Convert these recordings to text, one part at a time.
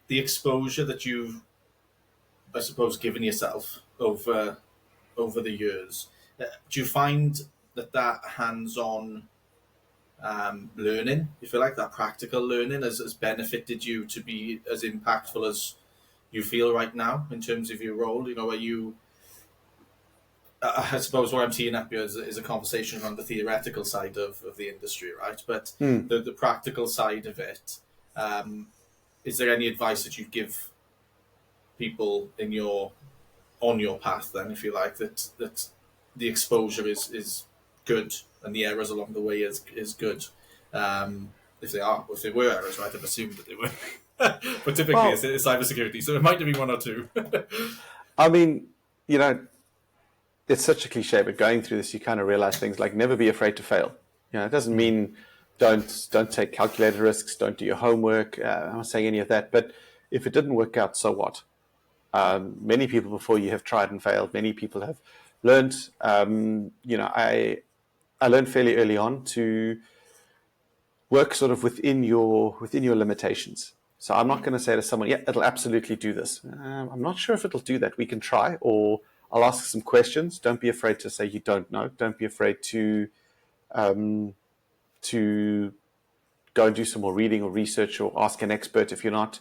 the exposure that you've, I suppose, given yourself over the years, do you find that hands-on learning, you feel like that practical learning has benefited you to be as impactful as you feel right now in terms of your role? Where you, I suppose what I'm seeing up here is a conversation on the theoretical side of the industry, right? But Hmm. the practical side of it, is there any advice that you give people on your path then, if you like, that the exposure is good and the errors along the way is good? If they were errors, right? I've assumed that they were. But typically Well, it's cybersecurity, so it might be one or two. I mean, you know, it's such a cliche, but going through this, you kind of realize things like never be afraid to fail. It doesn't mean don't take calculated risks, don't do your homework. I'm not saying any of that, but if it didn't work out, so what? Yeah. Many people before you have tried and failed. Many people have learned. I learned fairly early on to work sort of within your limitations. So I'm not going to say to someone, "Yeah, it'll absolutely do this." I'm not sure if it'll do that. We can try, or I'll ask some questions. Don't be afraid to say you don't know. Don't be afraid um, to go and do some more reading or research, or ask an expert if you're not.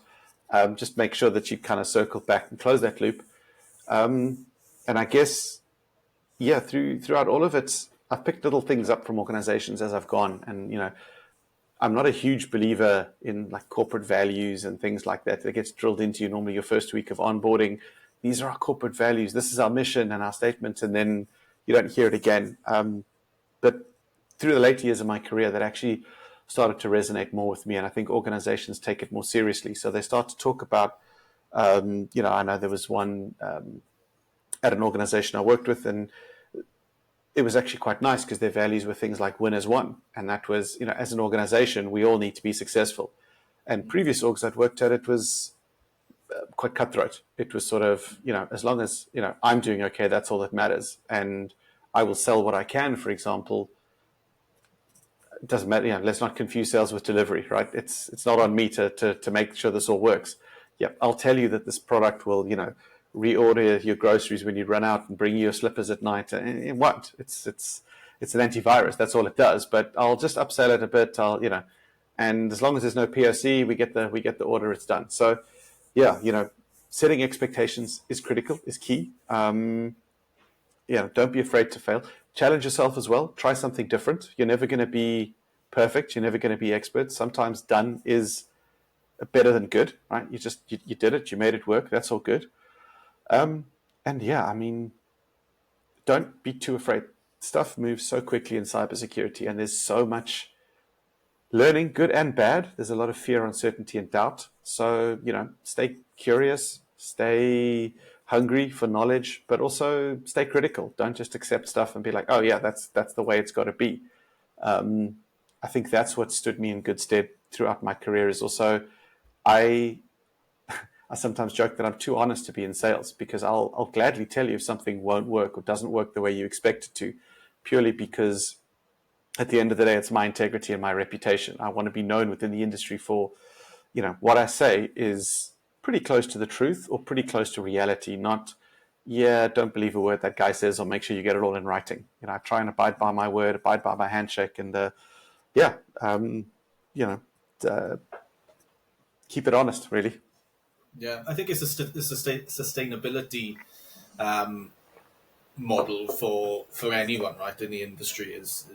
Just make sure that you kind of circle back and close that loop. And I guess, yeah, throughout all of it, I've picked little things up from organizations as I've gone, and I'm not a huge believer in like corporate values and things like that. That gets drilled into you normally your first week of onboarding. These are our corporate values. This is our mission and our statement, and then you don't hear it again. But through the later years of my career, that actually started to resonate more with me, and I think organizations take it more seriously. So they start to talk about, I know there was one at an organization I worked with, and it was actually quite nice because their values were things like win as one. And that was, as an organization, we all need to be successful. And previous orgs I'd worked at, it was quite cutthroat. It was sort of, as long as, I'm doing okay, that's all that matters. And I will sell what I can, for example. It doesn't matter, let's not confuse sales with delivery, right? It's not on me to make sure this all works. Yeah, I'll tell you that this product will, reorder your groceries when you run out and bring you your slippers at night. It won't. It's an antivirus. That's all it does. But I'll just upsell it a bit. And as long as there's no POC, we get the order. It's done. So, yeah, setting expectations is critical, is key. Don't be afraid to fail. Challenge yourself as well. Try something different. You're never going to be perfect. You're never going to be expert. Sometimes done is better than good, right? You did it. You made it work. That's all good. And yeah, I mean, don't be too afraid. Stuff moves so quickly in cybersecurity, and there's so much learning, good and bad. There's a lot of fear, uncertainty, and doubt. So, stay curious, stay hungry for knowledge, but also stay critical. Don't just accept stuff and be like, oh, yeah, that's the way it's got to be. I think that's what stood me in good stead throughout my career is also I I sometimes joke that I'm too honest to be in sales because I'll gladly tell you if something won't work or doesn't work the way you expect it to, purely because at the end of the day, it's my integrity and my reputation. I want to be known within the industry for, what I say is pretty close to the truth or pretty close to reality, not, yeah, don't believe a word that guy says or make sure you get it all in writing. I try and abide by my word, abide by my handshake, and yeah, you know, uh, keep it honest, really. Yeah, I think it's sustainability um, model for anyone, right, in the industry is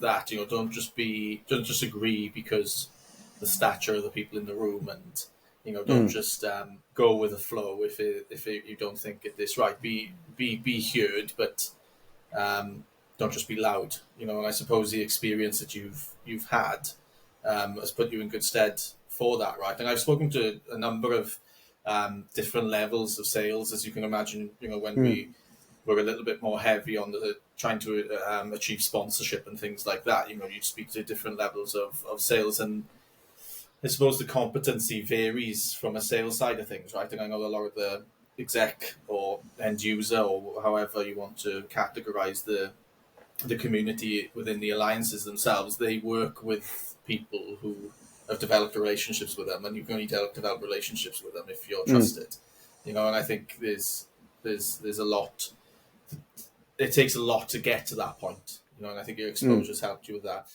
that don't just agree because the stature of the people in the room, and don't Mm. just go with the flow you don't think it's right. Be heard, but don't just be loud. And I suppose the experience that you've had has put you in good stead for that, right? And I've spoken to a number of different levels of sales, as you can imagine. When Mm. we're a little bit more heavy on the trying to achieve sponsorship and things like that. You speak to different levels of sales, and I suppose the competency varies from a sales side of things, right? And I know a lot of the exec or end user or however you want to categorize the community within the alliances themselves, they work with people who have developed relationships with them, and you can only develop relationships with them if you're trusted. And I think there's a lot. It takes a lot to get to that point. And I think your exposure's helped you with that.